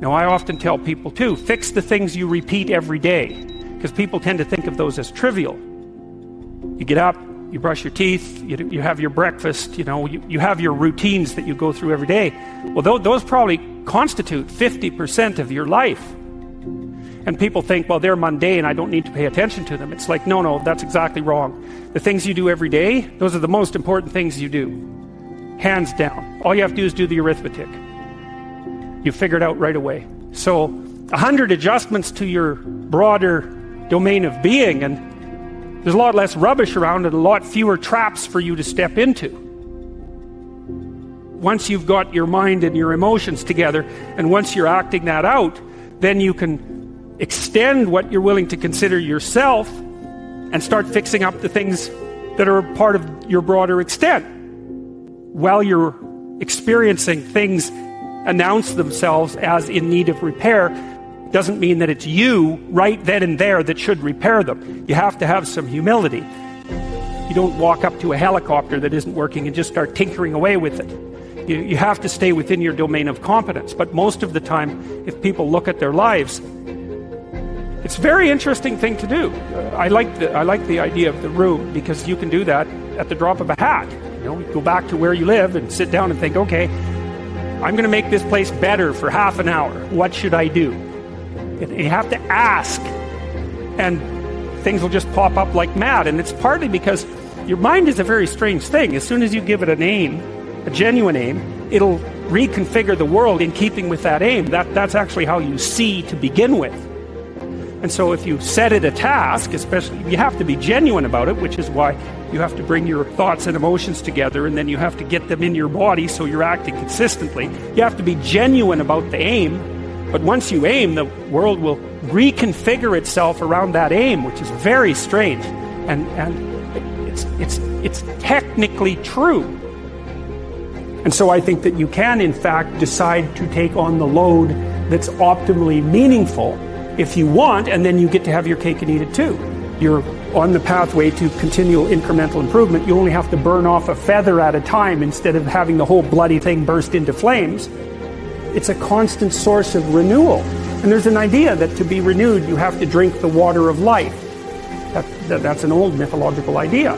Now, I often tell people too, fix the things you repeat every day, because people tend to think of those as trivial. You get up, you brush your teeth, you have your breakfast, you have your routines that you go through every day. Well, those probably constitute 50% of your life. And people think, well, they're mundane, I don't need to pay attention to them. It's like, no, that's exactly wrong. The things you do every day, those are the most important things you do. Hands down. All you have to do is do the arithmetic. You figure it out right away. So 100 adjustments to your broader domain of being, and there's a lot less rubbish around and a lot fewer traps for you to step into. Once you've got your mind and your emotions together, and once you're acting that out, then you can extend what you're willing to consider yourself and start fixing up the things that are part of your broader extent. While you're experiencing things announce themselves as in need of repair, doesn't mean that it's you right then and there that should repair them. You have to have some humility. You don't walk up to a helicopter that isn't working and just start tinkering away with it. You have to stay within your domain of competence. But most of the time, if people look at their lives, it's a very interesting thing to do. I like the idea of the room, because you can do that at the drop of a hat. You go back to where you live and sit down and think, okay, I'm going to make this place better for half an hour. What should I do? And you have to ask, and things will just pop up like mad. And it's partly because your mind is a very strange thing. As soon as you give it an aim, a genuine aim, it'll reconfigure the world in keeping with that aim. That's actually how you see to begin with. And so if you set it a task, especially, you have to be genuine about it, which is why you have to bring your thoughts and emotions together, and then you have to get them in your body so you're acting consistently. You have to be genuine about the aim, but once you aim, the world will reconfigure itself around that aim, which is very strange, and it's technically true. And so I think that you can, in fact, decide to take on the load that's optimally meaningful if you want, and then you get to have your cake and eat it too. You're on the pathway to continual incremental improvement. You only have to burn off a feather at a time instead of having the whole bloody thing burst into flames. It's a constant source of renewal. And there's an idea that to be renewed, you have to drink the water of life. That's an old mythological idea.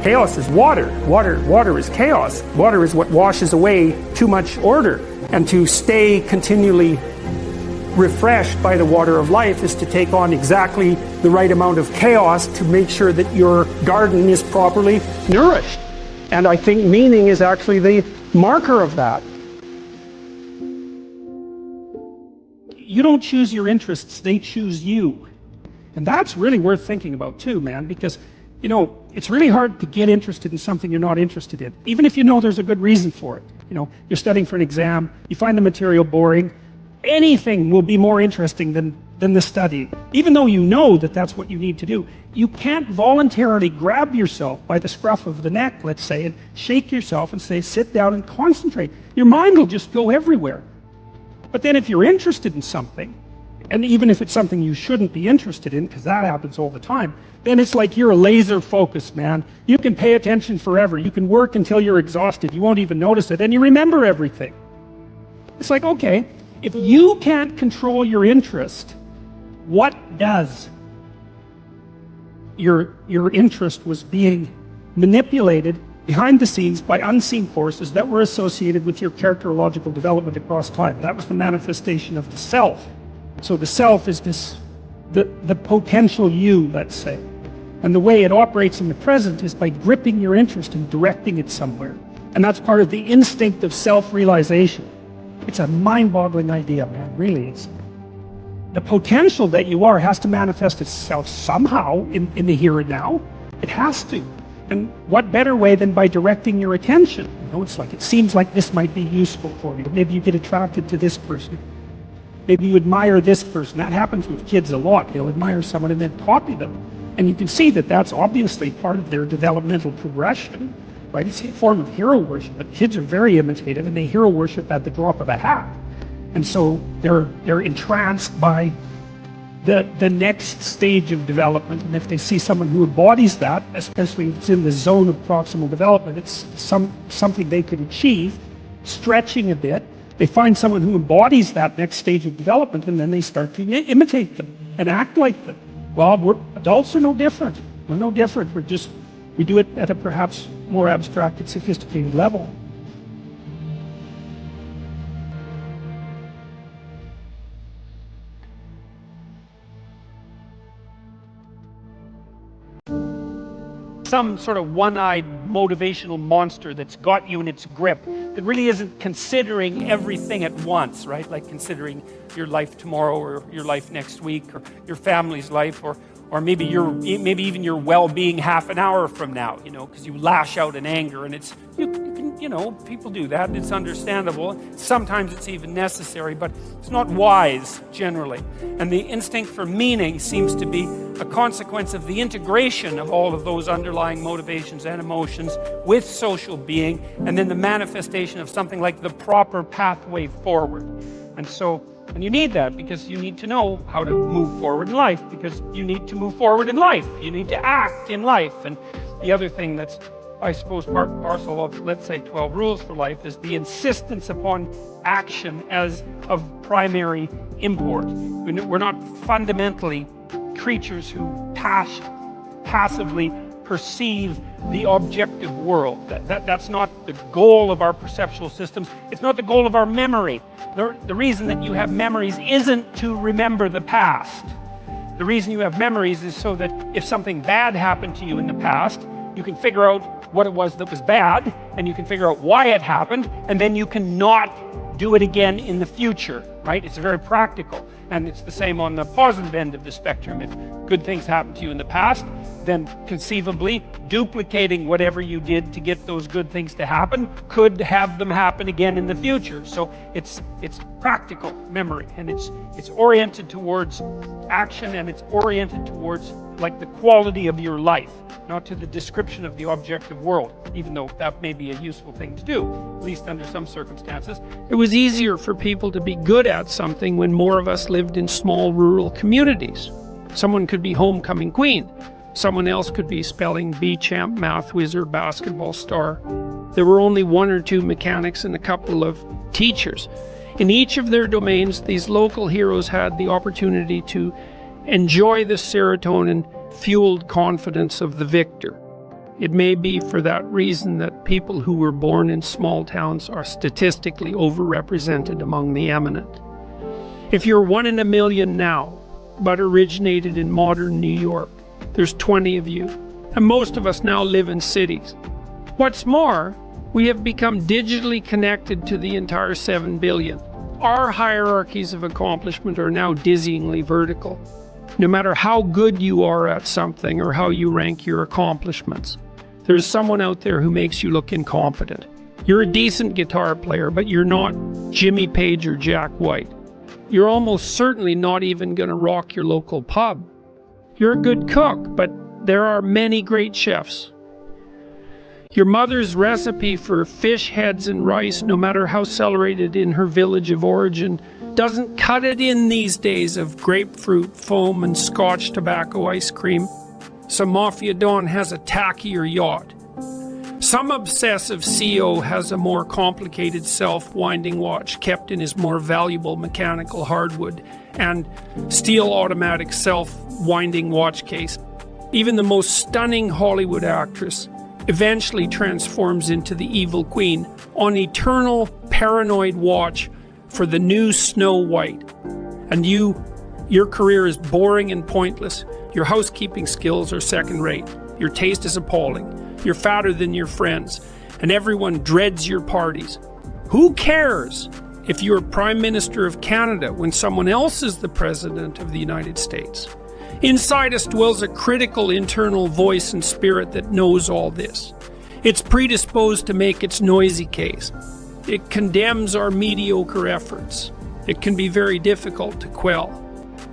Chaos is water. Water is chaos. Water is what washes away too much order. And to stay continually refreshed by the water of life is to take on exactly the right amount of chaos to make sure that your garden is properly nourished. And I think meaning is actually the marker of that. You don't choose your interests, they choose you. And that's really worth thinking about too, man, because, it's really hard to get interested in something you're not interested in, even if you know there's a good reason for it. You're studying for an exam, you find the material boring, anything will be more interesting than the study. Even though you know that that's what you need to do, you can't voluntarily grab yourself by the scruff of the neck, let's say, and shake yourself and say, sit down and concentrate. Your mind will just go everywhere. But then if you're interested in something, and even if it's something you shouldn't be interested in, because that happens all the time, then it's like you're a laser focused, man. You can pay attention forever. You can work until you're exhausted. You won't even notice it, and you remember everything. It's like, okay, if you can't control your interest, what does? Your interest was being manipulated behind the scenes by unseen forces that were associated with your characterological development across time. That was the manifestation of the self. So the self is the potential you, let's say. And the way it operates in the present is by gripping your interest and directing it somewhere. And that's part of the instinct of self-realization. It's a mind-boggling idea, man, really. It's the potential that you are has to manifest itself somehow in the here and now. It has to. And what better way than by directing your attention? It's like, it seems like this might be useful for you. Maybe you get attracted to this person. Maybe you admire this person. That happens with kids a lot. They'll admire someone and then copy them. And you can see that that's obviously part of their developmental progression, right? It's a form of hero worship. But kids are very imitative, and they hero worship at the drop of a hat. And so they're entranced by the next stage of development. And if they see someone who embodies that, especially if it's in the zone of proximal development, it's something they could achieve, stretching a bit, They find someone who embodies that next stage of development, and then they start to imitate them and act like them. Well, adults are no different. We're no different. We do it at a perhaps more abstract and sophisticated level. Some sort of one-eyed motivational monster that's got you in its grip that really isn't considering everything at once, right? Like considering your life tomorrow or your life next week or your family's life or maybe even your well-being half an hour from now, because you lash out in anger, and people do that, and it's understandable. Sometimes it's even necessary, but it's not wise generally. And the instinct for meaning seems to be a consequence of the integration of all of those underlying motivations and emotions with social being, and then the manifestation of something like the proper pathway forward. And you need that because you need to know how to move forward in life, because you need to move forward in life. You need to act in life. And the other thing that's, I suppose, part and parcel of, let's say, 12 rules for life is the insistence upon action as of primary import. We're not fundamentally creatures who passively perceive the objective world. That's not the goal of our perceptual systems. It's not the goal of our memory. The reason that you have memories isn't to remember the past. The reason you have memories is so that if something bad happened to you in the past, you can figure out what it was that was bad, and you can figure out why it happened, and then you can not do it again in the future, right? It's very practical. And it's the same on the positive end of the spectrum. If good things happen to you in the past, then conceivably duplicating whatever you did to get those good things to happen could have them happen again in the future. So it's practical memory, and it's oriented towards action, and it's oriented towards like the quality of your life, not to the description of the objective world, even though that may be a useful thing to do, at least under some circumstances. It was easier for people to be good at something when more of us lived in small rural communities. Someone could be homecoming queen. Someone else could be spelling bee champ, math wizard, basketball star. There were only one or two mechanics and a couple of teachers. In each of their domains, these local heroes had the opportunity to enjoy the serotonin-fueled confidence of the victor. It may be for that reason that people who were born in small towns are statistically overrepresented among the eminent. If you're 1 in a million now, but originated in modern New York, there's 20 of you, and most of us now live in cities. What's more, we have become digitally connected to the entire 7 billion. Our hierarchies of accomplishment are now dizzyingly vertical. No matter how good you are at something or how you rank your accomplishments, there's someone out there who makes you look incompetent. You're a decent guitar player, but you're not Jimmy Page or Jack White. You're almost certainly not even going to rock your local pub. You're a good cook, but there are many great chefs. Your mother's recipe for fish heads and rice, no matter how celebrated in her village of origin, doesn't cut it in these days of grapefruit foam and Scotch tobacco ice cream. Some mafia don has a tackier yacht. Some obsessive CEO has a more complicated self-winding watch kept in his more valuable mechanical hardwood and steel automatic self-winding watch case. Even the most stunning Hollywood actress eventually transforms into the evil queen on eternal paranoid watch for the new Snow White. And your career is boring and pointless. Your housekeeping skills are second rate. Your taste is appalling. You're fatter than your friends, and everyone dreads your parties. Who cares if you're Prime Minister of Canada when someone else is the President of the United States? Inside us dwells a critical internal voice and spirit that knows all this. It's predisposed to make its noisy case. It condemns our mediocre efforts. It can be very difficult to quell.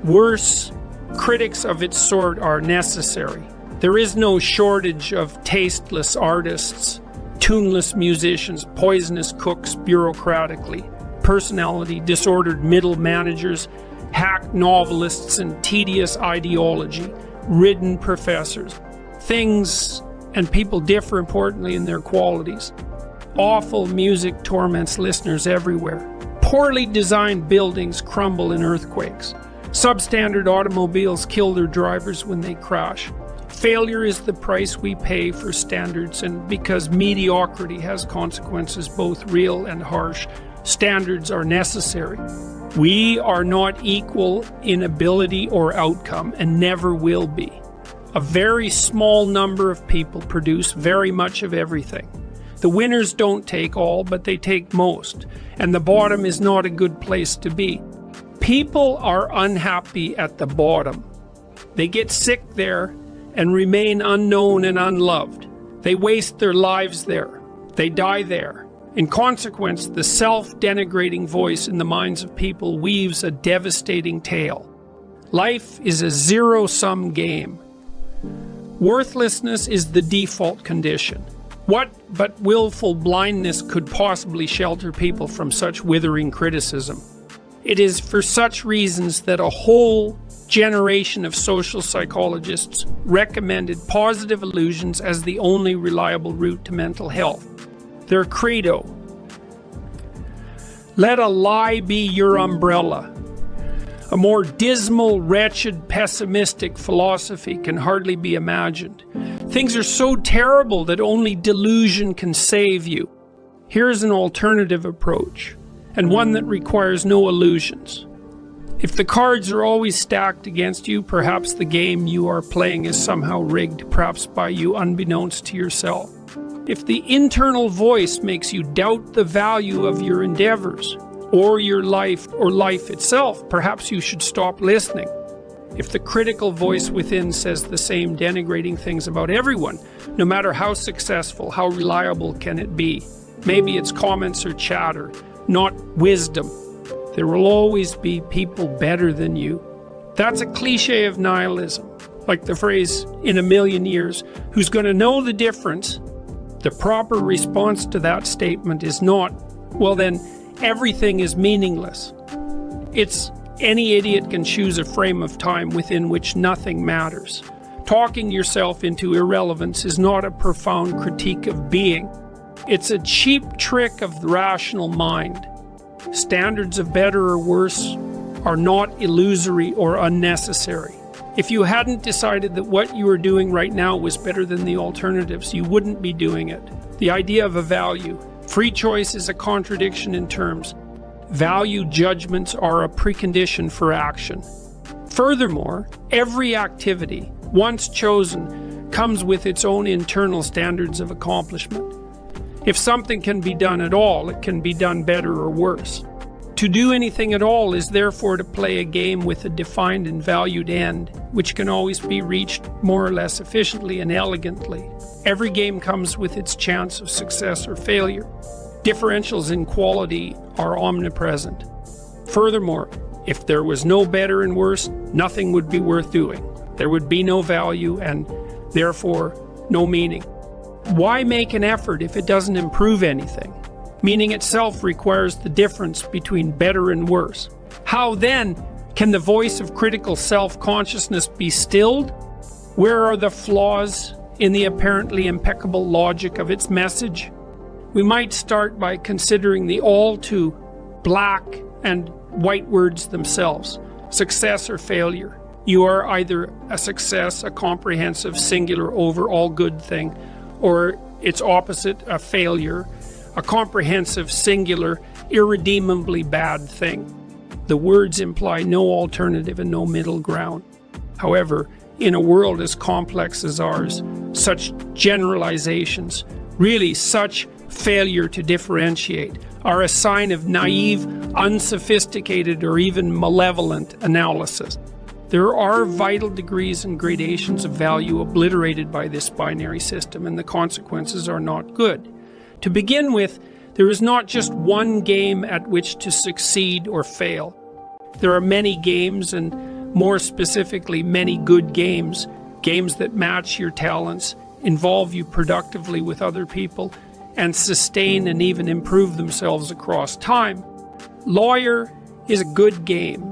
Worse, critics of its sort are necessary. There is no shortage of tasteless artists, tuneless musicians, poisonous cooks bureaucratically, personality disordered middle managers, hack novelists and tedious ideology-ridden professors. Things and people differ importantly in their qualities. Awful music torments listeners everywhere. Poorly designed buildings crumble in earthquakes. Substandard automobiles kill their drivers when they crash. Failure is the price we pay for standards, and because mediocrity has consequences both real and harsh, standards are necessary. We are not equal in ability or outcome, and never will be. A very small number of people produce very much of everything. The winners don't take all, but they take most, and the bottom is not a good place to be. People are unhappy at the bottom. They get sick there and remain unknown and unloved. They waste their lives there. They die there. In consequence, the self-denigrating voice in the minds of people weaves a devastating tale. Life is a zero-sum game. Worthlessness is the default condition. What but willful blindness could possibly shelter people from such withering criticism? It is for such reasons that a whole generation of social psychologists recommended positive illusions as the only reliable route to mental health. Their credo: let a lie be your umbrella. A more dismal, wretched, pessimistic philosophy can hardly be imagined. Things are so terrible that only delusion can save you. Here's an alternative approach, and one that requires no illusions. If the cards are always stacked against you, perhaps the game you are playing is somehow rigged, perhaps by you unbeknownst to yourself. If the internal voice makes you doubt the value of your endeavors, or your life, or life itself, perhaps you should stop listening. If the critical voice within says the same denigrating things about everyone, no matter how successful, how reliable can it be? Maybe it's comments or chatter, not wisdom. There will always be people better than you. That's a cliche of nihilism, like the phrase, in a million years, who's going to know the difference? The proper response to that statement is not, well then, everything is meaningless. It's any idiot can choose a frame of time within which nothing matters. Talking yourself into irrelevance is not a profound critique of being. It's a cheap trick of the rational mind. Standards of better or worse are not illusory or unnecessary. If you hadn't decided that what you are doing right now was better than the alternatives, you wouldn't be doing it. The idea of a value. Free choice is a contradiction in terms. Value judgments are a precondition for action. Furthermore, every activity, once chosen, comes with its own internal standards of accomplishment. If something can be done at all, it can be done better or worse. To do anything at all is therefore to play a game with a defined and valued end, which can always be reached more or less efficiently and elegantly. Every game comes with its chance of success or failure. Differentials in quality are omnipresent. Furthermore, if there was no better and worse, nothing would be worth doing. There would be no value and, therefore, no meaning. Why make an effort if it doesn't improve anything? Meaning itself requires the difference between better and worse. How then can the voice of critical self-consciousness be stilled? Where are the flaws in the apparently impeccable logic of its message? We might start by considering the all too black and white words themselves. Success or failure. You are either a success, a comprehensive, singular, overall good thing, or its opposite, a failure, a comprehensive, singular, irredeemably bad thing. The words imply no alternative and no middle ground. However, in a world as complex as ours, such generalizations, really such failure to differentiate, are a sign of naive, unsophisticated, or even malevolent analysis. There are vital degrees and gradations of value obliterated by this binary system, and the consequences are not good. To begin with, there is not just one game at which to succeed or fail. There are many games, and more specifically, many good games, games that match your talents, involve you productively with other people, and sustain and even improve themselves across time. Lawyer is a good game.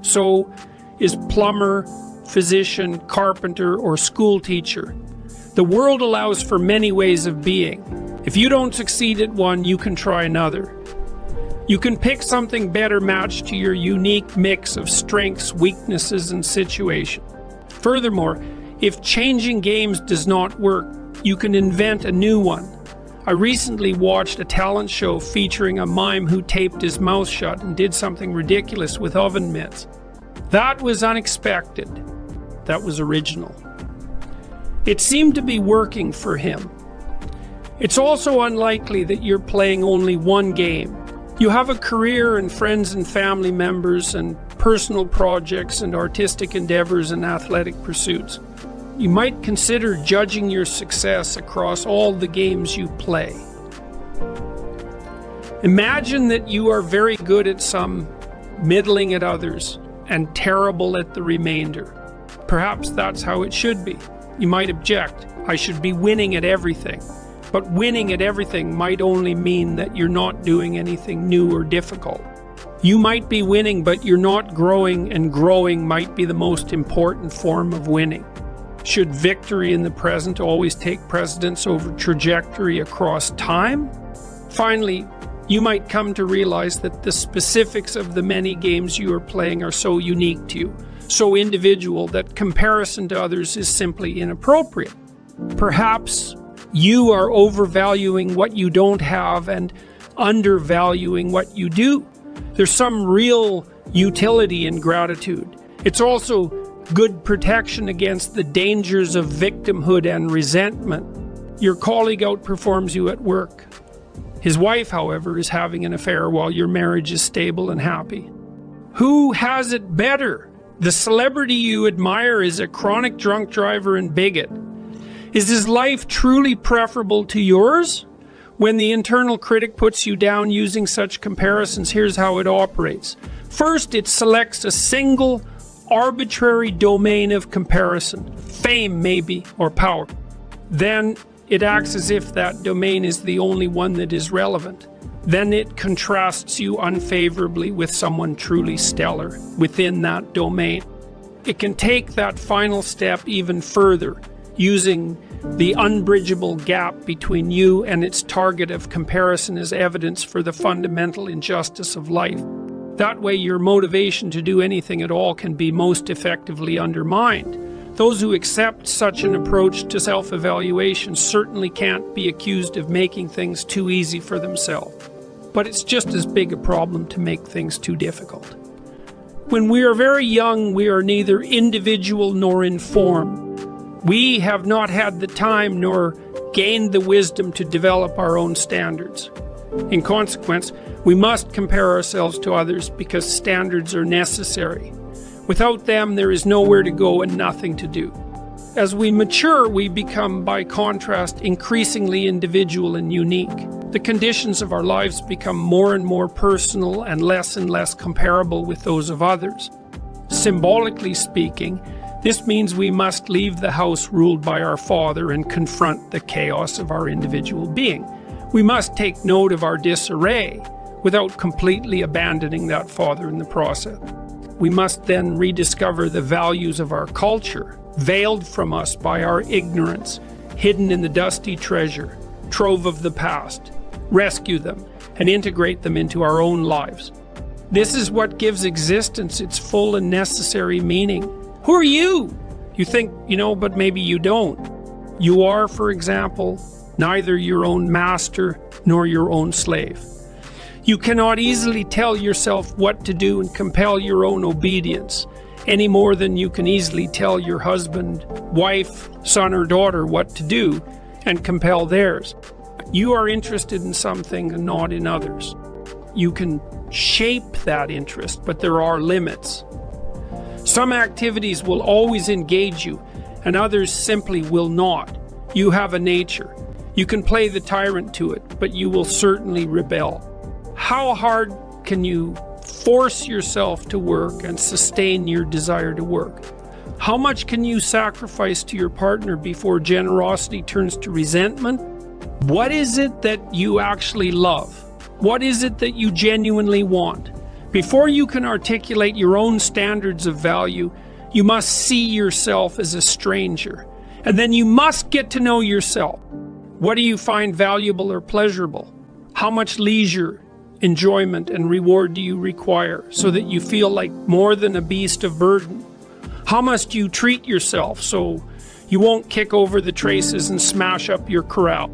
So is plumber, physician, carpenter, or school teacher. The world allows for many ways of being. If you don't succeed at one, you can try another. You can pick something better matched to your unique mix of strengths, weaknesses, and situation. Furthermore, if changing games does not work, you can invent a new one. I recently watched a talent show featuring a mime who taped his mouth shut and did something ridiculous with oven mitts. That was unexpected. That was original. It seemed to be working for him. It's also unlikely that you're playing only one game. You have a career and friends and family members and personal projects and artistic endeavors and athletic pursuits. You might consider judging your success across all the games you play. Imagine that you are very good at some, middling at others, and terrible at the remainder. Perhaps that's how it should be. You might object, I should be winning at everything. But winning at everything might only mean that you're not doing anything new or difficult. You might be winning, but you're not growing, and growing might be the most important form of winning. Should victory in the present always take precedence over trajectory across time? Finally, you might come to realize that the specifics of the many games you are playing are so unique to you, so individual, that comparison to others is simply inappropriate. Perhaps you are overvaluing what you don't have and undervaluing what you do. There's some real utility in gratitude. It's also good protection against the dangers of victimhood and resentment. Your colleague outperforms you at work. His wife, however, is having an affair while your marriage is stable and happy. Who has it better? The celebrity you admire is a chronic drunk driver and bigot. Is his life truly preferable to yours? When the internal critic puts you down using such comparisons, here's how it operates. First, it selects a single, arbitrary domain of comparison, fame maybe, or power. Then it acts as if that domain is the only one that is relevant. Then it contrasts you unfavorably with someone truly stellar within that domain. It can take that final step even further, using the unbridgeable gap between you and its target of comparison as evidence for the fundamental injustice of life. That way your motivation to do anything at all can be most effectively undermined. Those who accept such an approach to self-evaluation certainly can't be accused of making things too easy for themselves. But it's just as big a problem to make things too difficult. When we are very young, we are neither individual nor informed. We have not had the time nor gained the wisdom to develop our own standards. In consequence, we must compare ourselves to others because standards are necessary. Without them, there is nowhere to go and nothing to do. As we mature, we become, by contrast, increasingly individual and unique. The conditions of our lives become more and more personal and less comparable with those of others. Symbolically speaking, this means we must leave the house ruled by our Father and confront the chaos of our individual being. We must take note of our disarray without completely abandoning that Father in the process. We must then rediscover the values of our culture, veiled from us by our ignorance, hidden in the dusty treasure, trove of the past, rescue them, and integrate them into our own lives. This is what gives existence its full and necessary meaning. Who are you? You think you know, but maybe you don't. You are, for example, neither your own master nor your own slave. You cannot easily tell yourself what to do and compel your own obedience, any more than you can easily tell your husband, wife, son, or daughter what to do and compel theirs. You are interested in something and not in others. You can shape that interest, but there are limits. Some activities will always engage you, and others simply will not. You have a nature. You can play the tyrant to it, but you will certainly rebel. How hard can you force yourself to work and sustain your desire to work? How much can you sacrifice to your partner before generosity turns to resentment? What is it that you actually love? What is it that you genuinely want? Before you can articulate your own standards of value, you must see yourself as a stranger. And then you must get to know yourself. What do you find valuable or pleasurable? How much leisure enjoyment, and reward do you require so that you feel like more than a beast of burden? How must you treat yourself so you won't kick over the traces and smash up your corral?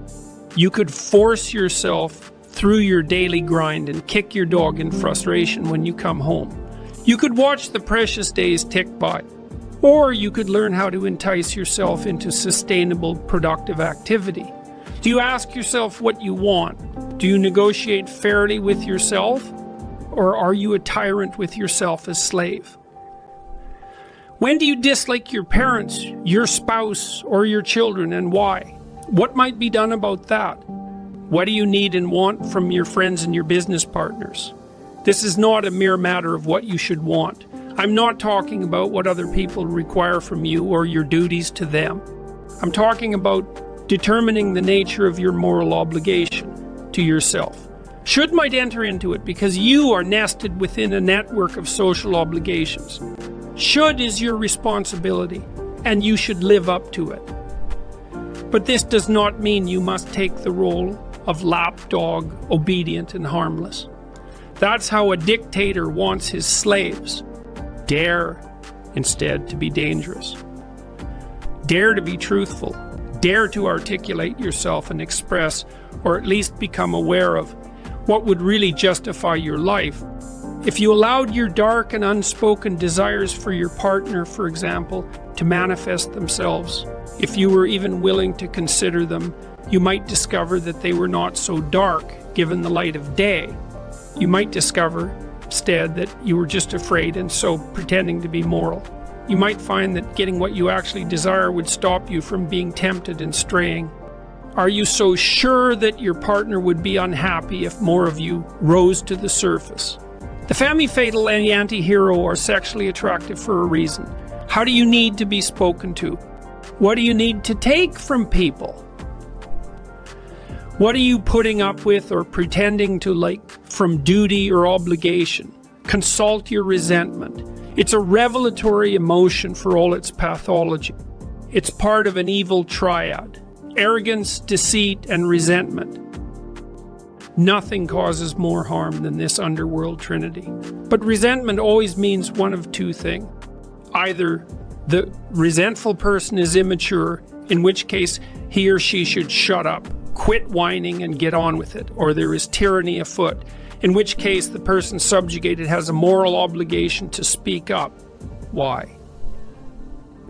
You could force yourself through your daily grind and kick your dog in frustration when you come home. You could watch the precious days tick by. Or you could learn how to entice yourself into sustainable, productive activity. Do you ask yourself what you want? Do you negotiate fairly with yourself? Or are you a tyrant with yourself as slave? When do you dislike your parents, your spouse, or your children, and why? What might be done about that? What do you need and want from your friends and your business partners? This is not a mere matter of what you should want. I'm not talking about what other people require from you or your duties to them. I'm talking about determining the nature of your moral obligation to yourself. Should might enter into it because you are nested within a network of social obligations. Should is your responsibility, and you should live up to it. But this does not mean you must take the role of lapdog, obedient and harmless. That's how a dictator wants his slaves. Dare, instead, to be dangerous. Dare to be truthful. Dare to articulate yourself and express, or at least become aware of, what would really justify your life. If you allowed your dark and unspoken desires for your partner, for example, to manifest themselves, if you were even willing to consider them, you might discover that they were not so dark, given the light of day. You might discover, instead, that you were just afraid and so pretending to be moral. You might find that getting what you actually desire would stop you from being tempted and straying. Are you so sure that your partner would be unhappy if more of you rose to the surface? The femme fatale and the anti-hero are sexually attractive for a reason. How do you need to be spoken to? What do you need to take from people? What are you putting up with or pretending to like from duty or obligation? Consult your resentment. It's a revelatory emotion for all its pathology. It's part of an evil triad: arrogance, deceit, and resentment. Nothing causes more harm than this underworld trinity. But resentment always means one of two things. Either the resentful person is immature, in which case he or she should shut up, quit whining and get on with it, or there is tyranny afoot, in which case the person subjugated has a moral obligation to speak up. Why?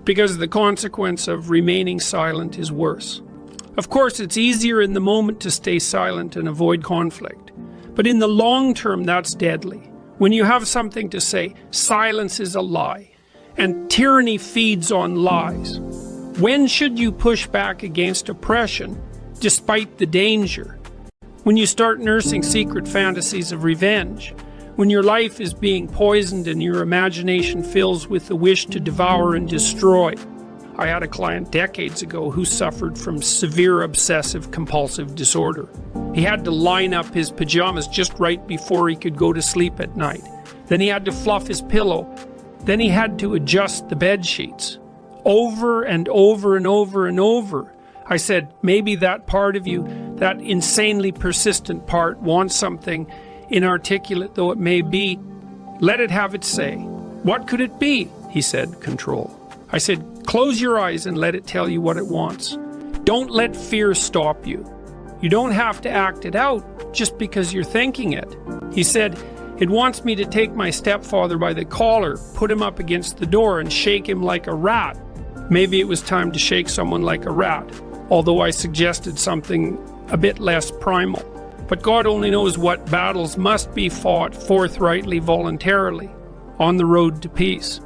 Because the consequence of remaining silent is worse. Of course, it's easier in the moment to stay silent and avoid conflict, but in the long term that's deadly. When you have something to say, silence is a lie, and tyranny feeds on lies. When should you push back against oppression despite the danger? When you start nursing secret fantasies of revenge, when your life is being poisoned and your imagination fills with the wish to devour and destroy. I had a client decades ago who suffered from severe obsessive compulsive disorder. He had to line up his pajamas just right before he could go to sleep at night. Then he had to fluff his pillow. Then he had to adjust the bed sheets. Over and over and over and over. I said, maybe that part of you, that insanely persistent part, wants something, inarticulate though it may be. Let it have its say. What could it be? He said, control. I said, close your eyes and let it tell you what it wants. Don't let fear stop you. You don't have to act it out just because you're thinking it. He said, it wants me to take my stepfather by the collar, put him up against the door and shake him like a rat. Maybe it was time to shake someone like a rat, although I suggested something a bit less primal. But God only knows what battles must be fought forthrightly, voluntarily, on the road to peace.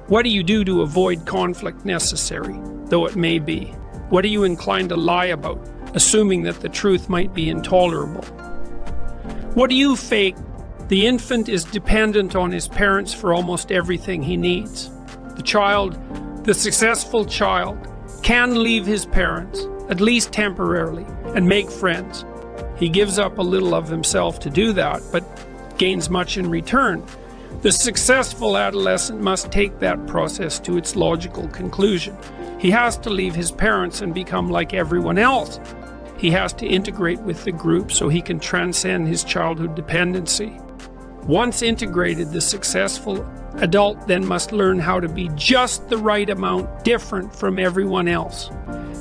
What do you do to avoid conflict necessary, though it may be? What are you inclined to lie about, assuming that the truth might be intolerable? What do you fake? The infant is dependent on his parents for almost everything he needs. The successful child, can leave his parents, at least temporarily, and make friends. He gives up a little of himself to do that, but gains much in return. The successful adolescent must take that process to its logical conclusion. He has to leave his parents and become like everyone else. he has to integrate with the group so he can transcend his childhood dependency. Once integrated, the successful adult then must learn how to be just the right amount different from everyone else.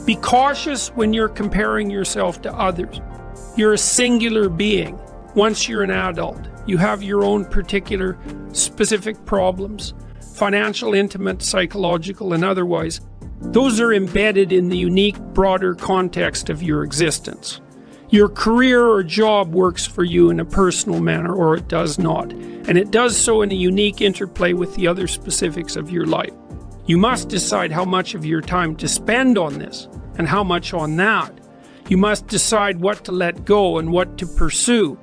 Be cautious when you're comparing yourself to others. You're a singular being. Once you're an adult, you have your own particular specific problems, financial, intimate, psychological, and otherwise. Those are embedded in the unique, broader context of your existence. Your career or job works for you in a personal manner, or it does not, and it does so in a unique interplay with the other specifics of your life. You must decide how much of your time to spend on this, and how much on that. You must decide what to let go and what to pursue.